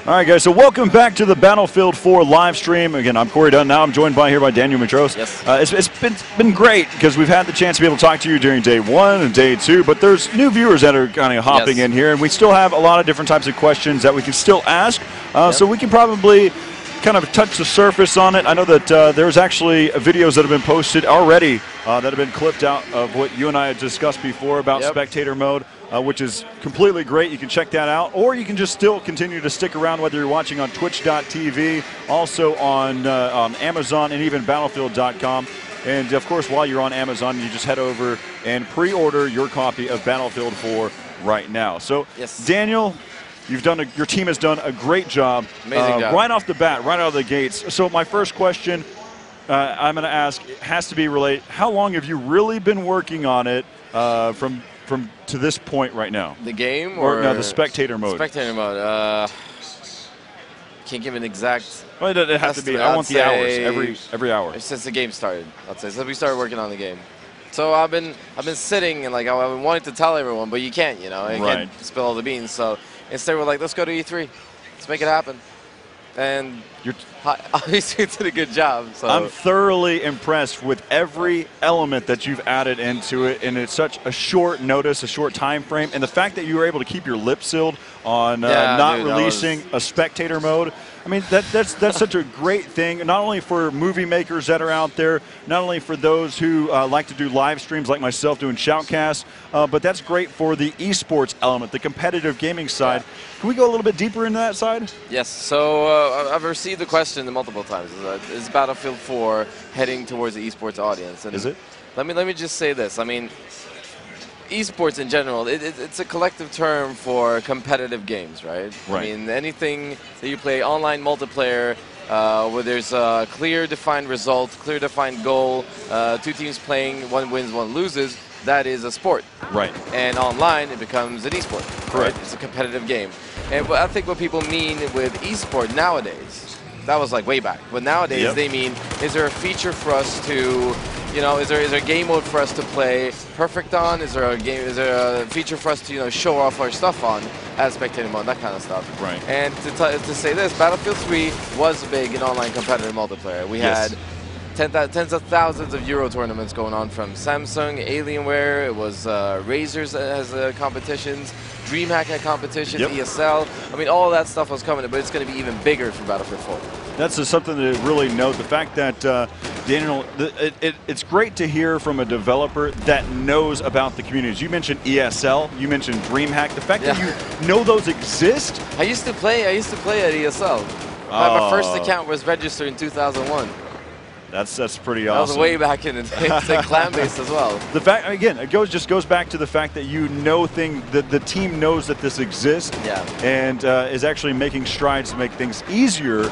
All right, guys, so welcome back to the Battlefield 4 live stream. Again, I'm Corey Dunn. Now I'm joined by Daniel Matros. Yes. It's been great because we've had the chance to be able to talk to you during day 1 and day 2, but there's new viewers that are kind of hopping in here, and we still have a lot of different types of questions that we can still ask, so we can probably kind of touch the surface on it. I know that there's actually videos that have been posted already that have been clipped out of what you and I had discussed before about spectator mode, which is completely great. You can check that out, or you can just still continue to stick around whether you're watching on twitch.tv, also on Amazon, and even battlefield.com. And of course, while you're on Amazon, you just head over and pre-order your copy of Battlefield 4 right now. So, Daniel, your team has done a great job. Amazing job. Right off the bat, right out of the gates. So my first question I'm going to ask, it has to be related. How long have you really been working on it from to this point right now? The game or no, the spectator mode? Spectator mode. Can't give an exact. Well, it doesn't have to be. I want the hours every hour since the game started. I'd say since we started working on the game. So I've been sitting and like I've been wanting to tell everyone, but you can't, you know, you can't spill all the beans. So instead, we're like, let's go to E3, let's make it happen. And obviously, did a good job. So I'm thoroughly impressed with every element that you've added into it, and it's such a short notice, a short time frame, and the fact that you were able to keep your lips sealed on not releasing a spectator mode. I mean, that's such a great thing, not only for movie makers that are out there, not only for those who like to do live streams like myself doing shoutcasts, but that's great for the esports element, the competitive gaming side. Can we go a little bit deeper into that side? Yes. So I've received the question multiple times. Is Battlefield 4 heading towards the esports audience? And is it? Let me just say this. I mean, esports in general, it's a collective term for competitive games, right? I mean, anything that you play online multiplayer where there's a clear defined result, clear defined goal, two teams playing, one wins, one loses, that is a sport. Right. And online, it becomes an esport. Correct. Right? It's a competitive game. And I think what people mean with esport nowadays, that was like way back, but nowadays they mean, is there a feature for us to, you know, is there a game mode for us to play perfect on? Is there a feature for us to, you know, show off our stuff on as spectator mode, that kind of stuff. Right. And to say this, Battlefield 3 was big in online competitive multiplayer. We had tens of thousands of Euro tournaments going on from Samsung, Alienware, it was Razer's has competitions, DreamHack had competitions, ESL. I mean, all of that stuff was coming, but it's going to be even bigger for Battlefield 4. That's just something to really note. The fact that, Daniel, it's great to hear from a developer that knows about the communities. You mentioned ESL, you mentioned DreamHack. The fact that you know those exist. I used to play at ESL. My first account was registered in 2001. That's pretty awesome. That was way back in the day. It's clan-based as well. The fact, again, it just goes back to the fact that you know that the team knows that this exists, and is actually making strides to make things easier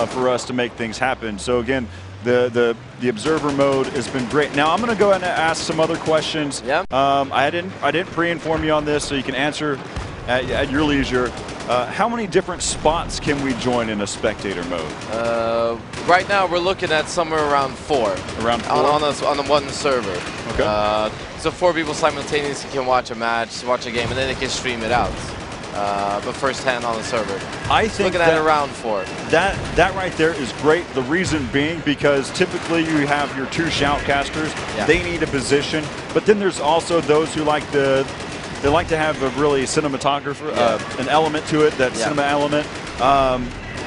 for us to make things happen. So again, the observer mode has been great. Now I'm going to go ahead and ask some other questions. I didn't pre-inform you on this, so you can answer at your leisure. How many different spots can we join in a spectator mode? Right now, we're looking at somewhere around 4. Around 4? On the one server. Okay. So 4 people simultaneously can watch a match, watch a game, and then they can stream it out. But first-hand on the server. I think looking at around 4. That right there is great. The reason being because typically you have your 2 shoutcasters. They need a position, but then there's also those who like to have a really cinematographer, an element to it, that cinema element,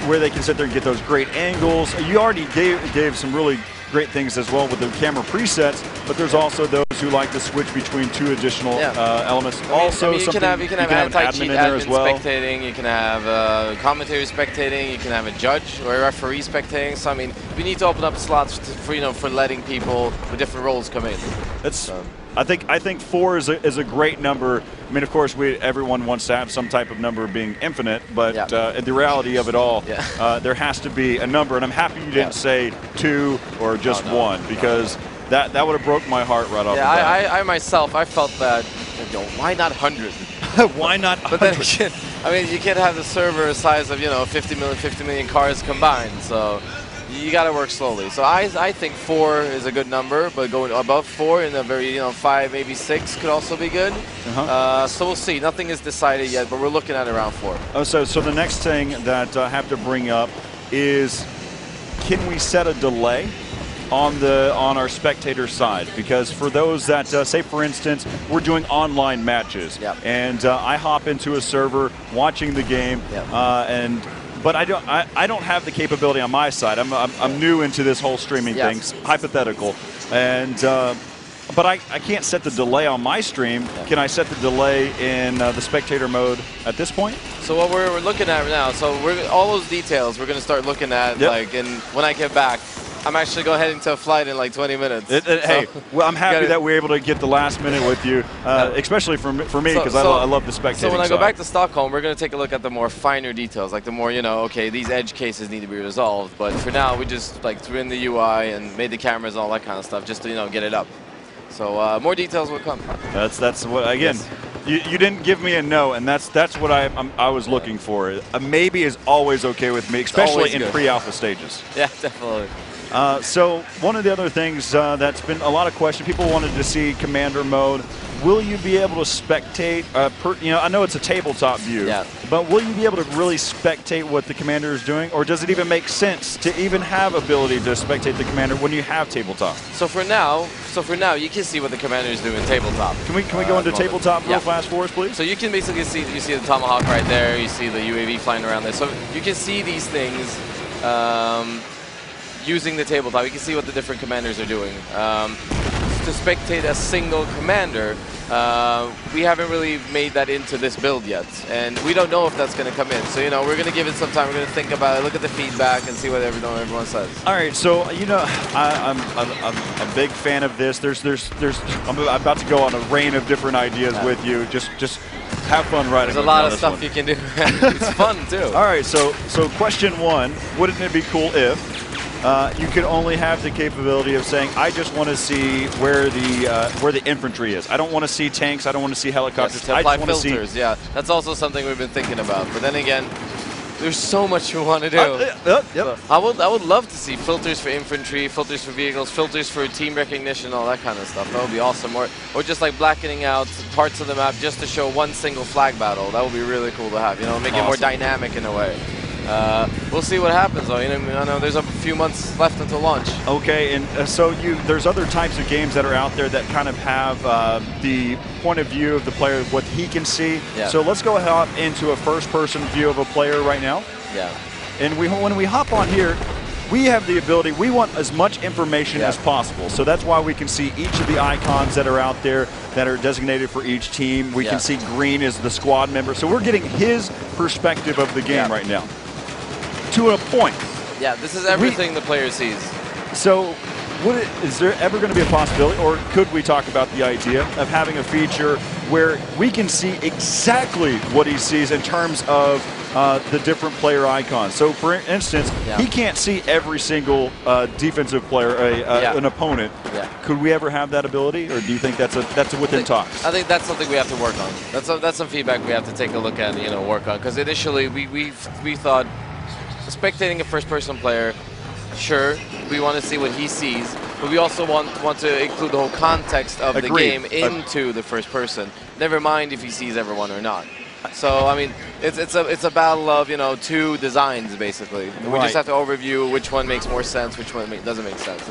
where they can sit there and get those great angles. You already gave some really great things as well with the camera presets, but there's also those who like to switch between 2 additional elements. You can have anti-cheat admin spectating, you can have commentary spectating, you can have a judge or a referee spectating. So I mean, we need to open up slots for letting people with different roles come in. I think 4 is a great number. I mean, of course, everyone wants to have some type of number being infinite, but the reality of it all, there has to be a number. And I'm happy you didn't say 2 or just 1, because that would have broke my heart right off the bat. I myself, I felt that, why not 100? Why not 100? But then again, I mean, you can't have the server size of 50 million cars combined. So you got to work slowly. So I think 4 is a good number, but going above 4 in a very 5, maybe 6 could also be good. So we'll see. Nothing is decided yet, but we're looking at around 4. Oh, so the next thing that I have to bring up is, can we set a delay on our spectator side? Because for those that say, for instance, we're doing online matches, and I hop into a server watching the game, but I don't have the capability on my side. I'm new into this whole streaming thing, hypothetical, and but I can't set the delay on my stream. Can I set the delay in the spectator mode at this point? So what we're looking at now, so all those details we're going to start looking at like when I get back. I'm actually going heading to a flight in like 20 minutes. Hey, well, I'm happy that we're able to get the last minute with you, especially for me, because I love the spectating So when I go side. back to Stockholm, we're going to take a look at the more finer details, like the more, okay, these edge cases need to be resolved. But for now, we just like threw in the UI and made the cameras and all that kind of stuff just to, get it up. So more details will come. That's what, again, you didn't give me a no, and that's what I was looking for. A maybe is always okay with me, especially in pre-alpha stages. Yeah, definitely. So one of the other things that's been a lot of questions, people wanted to see commander mode. Will you be able to spectate? I know it's a tabletop view, but will you be able to really spectate what the commander is doing, or does it even make sense to even have ability to spectate the commander when you have tabletop? So for now, you can see what the commander is doing tabletop. Can we go into tabletop real fast for us, please? So you can basically see the Tomahawk right there. You see the UAV flying around there. So you can see these things. Using the tabletop, you can see what the different commanders are doing. To spectate a single commander, we haven't really made that into this build yet, and we don't know if that's going to come in. So we're going to give it some time. We're going to think about it, look at the feedback, and see what everyone says. All right, so I'm a big fan of this. I'm about to go on a rain of different ideas with you. Just have fun writing. There's a lot of stuff you can do. It's fun too. All right, so question 1: wouldn't it be cool if you could only have the capability of saying, I just want to see where the infantry is. I don't want to see tanks. I don't want to see helicopters. To apply filters, that's also something we've been thinking about. But then again, there's so much we want to do. So I would love to see filters for infantry, filters for vehicles, filters for team recognition, all that kind of stuff. That would be awesome. Or just like blackening out parts of the map just to show one single flag battle. That would be really cool to have. Make it more dynamic in a way. We'll see what happens, though. I know there's a few months left until launch. Okay, and so there's other types of games that are out there that kind of have the point of view of the player, what he can see. So let's go ahead into a first-person view of a player right now. And when we hop on here, we have the ability, we want as much information as possible. So that's why we can see each of the icons that are out there that are designated for each team. We can see green is the squad member. So we're getting his perspective of the game right now. To a point. Yeah, this is everything the player sees. So is there ever going to be a possibility, or could we talk about the idea of having a feature where we can see exactly what he sees in terms of the different player icons? So for instance, he can't see every single defensive player, an opponent. Could we ever have that ability, or do you think that's within talks? I think that's something we have to work on. That's some feedback we have to take a look at and work on, because initially we thought spectating a first-person player, sure, we want to see what he sees, but we also want to include the whole context of the game into the first person. Never mind if he sees everyone or not. So I mean, it's a battle of two designs basically. We just have to overview which one makes more sense, which one doesn't make sense.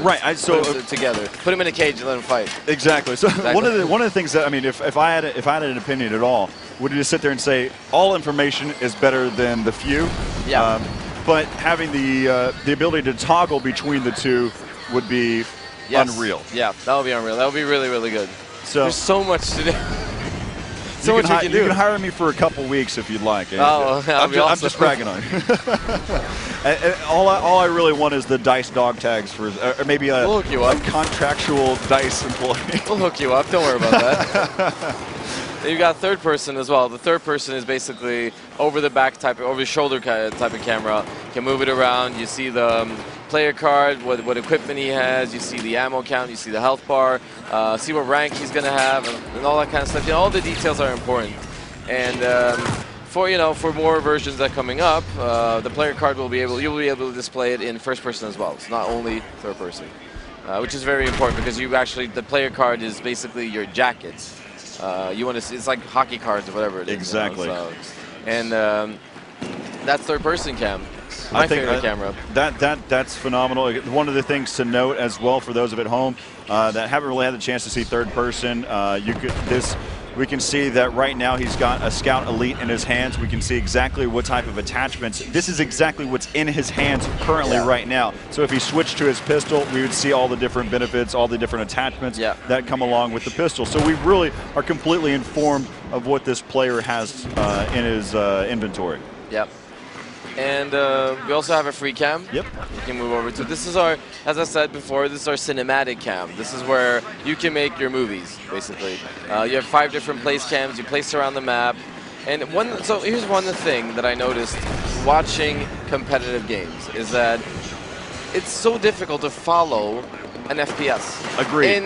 So put them together, put them in a cage and let them fight. Exactly. So one of the things that if I had an opinion at all, would you just sit there and say all information is better than the few? But having the ability to toggle between the two would be unreal. Yeah, that would be unreal. That would be really, really good. So there's so much to do. So much you can do. You can hire me for a couple weeks if you'd like. I'm just bragging on you. all I really want is the dice dog tags for, or maybe a contractual dice employee. We'll hook you up. Don't worry about that. You've got third person as well. The third person is basically over the back type, over the shoulder type of camera. You can move it around. You see the player card, what equipment he has. You see the ammo count. You see the health bar. See what rank he's going to have, and all that kind of stuff. All the details are important. And for more versions that are coming up, the player card you'll be able to display it in first person as well. It's not only third person, which is very important because the player card is basically your jacket. You want to see, it's like hockey cards or whatever it is. Exactly. And that's third person cam. My favorite camera. That's phenomenal. One of the things to note as well for those of at home that haven't really had the chance to see third person, we can see that right now he's got a Scout Elite in his hands. We can see exactly what type of attachments. This is exactly what's in his hands currently right now. So if he switched to his pistol, we would see all the different benefits, all the different attachments that come along with the pistol. So we really are completely informed of what this player has in his inventory. Yep. And we also have a free cam. Yep. You can move over to. This is our, as I said before, this is our cinematic cam. This is where you can make your movies, basically. You have 5 different place cams you place around the map. And so here's one thing that I noticed watching competitive games is that it's so difficult to follow an FPS. Agreed.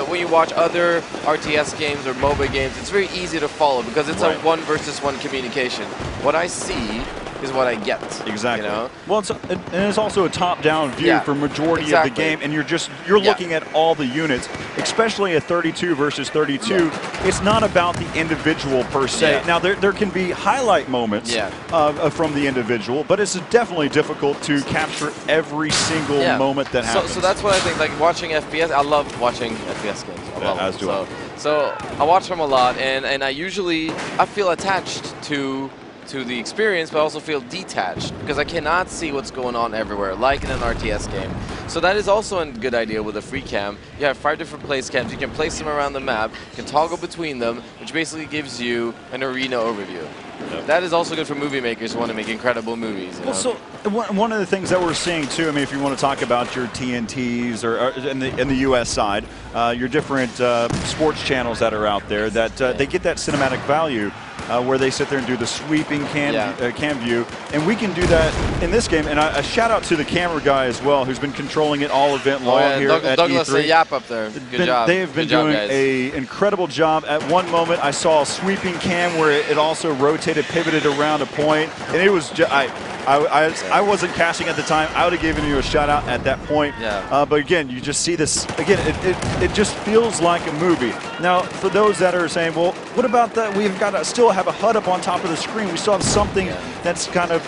When you watch other RTS games or MOBA games, it's very easy to follow because it's a 1 versus 1 communication. What I see is what I get. Exactly. You know? Well, it's also a top-down view for majority of the game, and you're looking at all the units, especially a 32 versus 32. It's not about the individual per se. Now there can be highlight moments from the individual, but it's definitely difficult to capture every single moment that happens. So that's what I think. Like watching FPS, I love watching FPS games. As do I. So I watch them a lot, and I feel attached to the experience, but I also feel detached because I cannot see what's going on everywhere, like in an RTS game. So that is also a good idea with a free cam. You have 5 different place cams. You can place them around the map. You can toggle between them, which basically gives you an arena overview. That is also good for movie makers who want to make incredible movies. Well, so one of the things that we're seeing too, I mean, if you want to talk about your TNTs or in the U.S. side, your different sports channels that are out there, that they get that cinematic value where they sit there and do the sweeping cam view, and we can do that in this game. And a shout out to the camera guy as well, who's been controlling it all event long here at Douglas E3. and Yap up there. Good job. They have been doing an incredible job. At one moment, I saw a sweeping cam where it also rotated, pivoted around a point, and it was just, I wasn't casting at the time. I would have given you a shout out at that point. But again, you just see this again. It just feels like a movie. Now, for those that are saying, well, what about that? We've got to still have a HUD up on top of the screen. We still have something that's kind of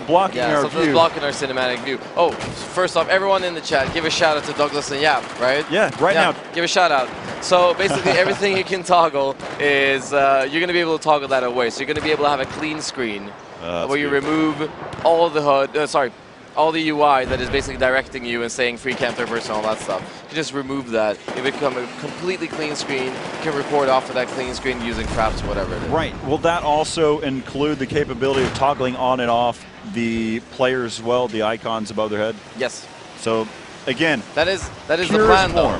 blocking our view. Blocking our cinematic view. Oh, first off, everyone in the chat, give a shout out to Douglas and Yap, right? Yeah, right now. Give a shout out. So basically, everything you can toggle is you're going to be able to toggle that away. So you're going to be able to have a clean screen where you remove all the HUD. All the UI that is basically directing you and saying free cam, third person, all that stuff. You just remove that. It become a completely clean screen. You can record off of that clean screen using traps, whatever it is. Right. Will that also include the capability of toggling on and off the players as well, the icons above their head? Yes. So, again, that is the plan, though.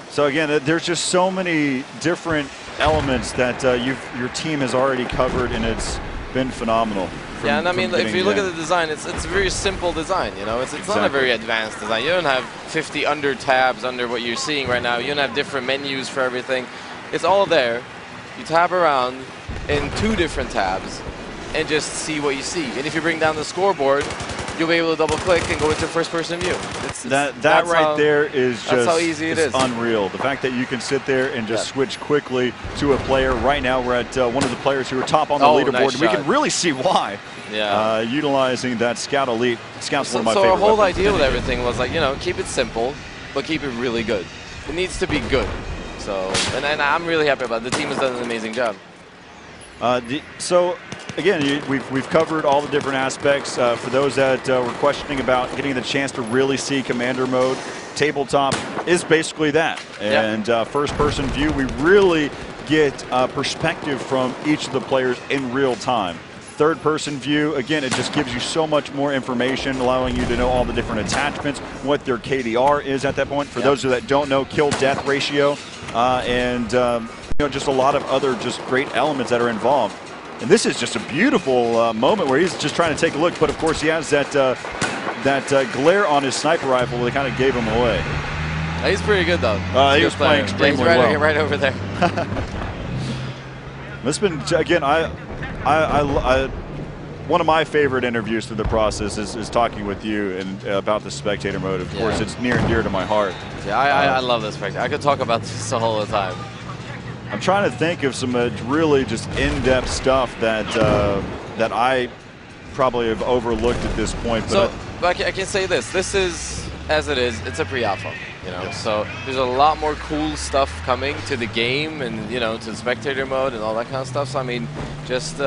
So again, there's just so many different elements that your team has already covered, and it's been phenomenal. And I mean, if you look at the design, it's a very simple design. You know, it's not a very advanced design. You don't have 50 under tabs under what you're seeing right now. You don't have different menus for everything. It's all there. You tab around in 2 different tabs and just see what you see. And if you bring down the scoreboard, you'll be able to double click and go into first person view. That right there is just that's how easy it is. Unreal. The fact that you can sit there and just switch quickly to a player. Right now we're at one of the players who are top on the leaderboard. Nice and we can really see why. Utilizing that Scout Elite. Scout's one of my favorite So our whole weapons. idea with everything was like, keep it simple, but keep it really good. It needs to be good. So, and I'm really happy about it. The team has done an amazing job. So again, we've covered all the different aspects. For those that were questioning about getting the chance to really see Commander Mode, tabletop is basically that. And first-person view, we really get perspective from each of the players in real time. Third-person view, again, it just gives you so much more information, allowing you to know all the different attachments, what their KDR is at that point. For those that don't know, kill-death ratio, and just a lot of other just great elements that are involved. And this is just a beautiful moment where he's just trying to take a look, but of course he has that glare on his sniper rifle that kind of gave him away. He's pretty good though. He was playing extremely well. Right over there. This has been, again, one of my favorite interviews through the process is talking with you and about the spectator mode. Of course, it's near and dear to my heart. Yeah, I love this spectator. I could talk about this all the time. I'm trying to think of some really just in-depth stuff that that I probably have overlooked at this point. But so I can say this. This is, as it is, it's a pre-alpha. You know, yes. So there's a lot more cool stuff coming to the game, and to the spectator mode and all that kind of stuff. So I mean, just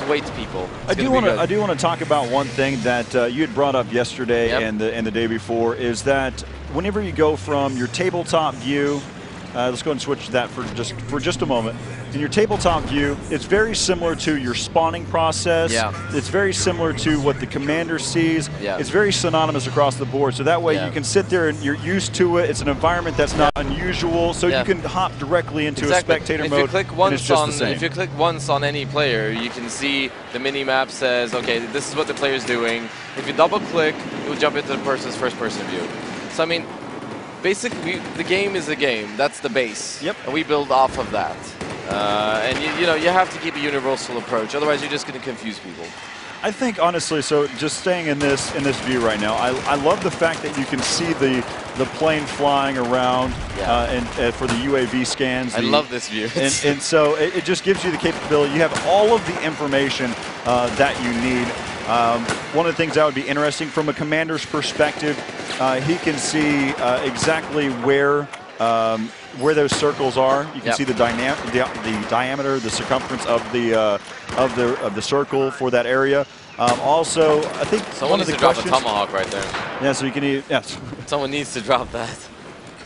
wait, people. I do want to talk about one thing that you had brought up yesterday and the day before, is that whenever you go from your tabletop view, let's go and switch to that for just a moment. In your tabletop view, it's very similar to your spawning process. Yeah. It's very similar to what the commander sees. Yeah. It's very synonymous across the board. So that way you can sit there and you're used to it. It's an environment that's not unusual. So you can hop directly into a spectator mode. If you click once on any player, you can see the mini map says, okay, this is what the player's doing. If you double click, it will jump into the person's first person view. So I mean, basically, the game is a game. That's the base. Yep. And we build off of that. And you have to keep a universal approach. Otherwise, you're just going to confuse people. I think honestly, so just staying in this view right now, I love the fact that you can see the plane flying around and for the UAV scans. I love this view. and so it just gives you the capability. You have all of the information that you need. One of the things that would be interesting from a commander's perspective, he can see exactly where those circles are. You can see the diameter, the circumference of the circle for that area. Also, I think someone needs to drop a tomahawk right there. Yeah, so you can eat. Yes. Someone needs to drop that.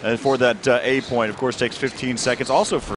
And for that A point, of course, takes 15 seconds. Also for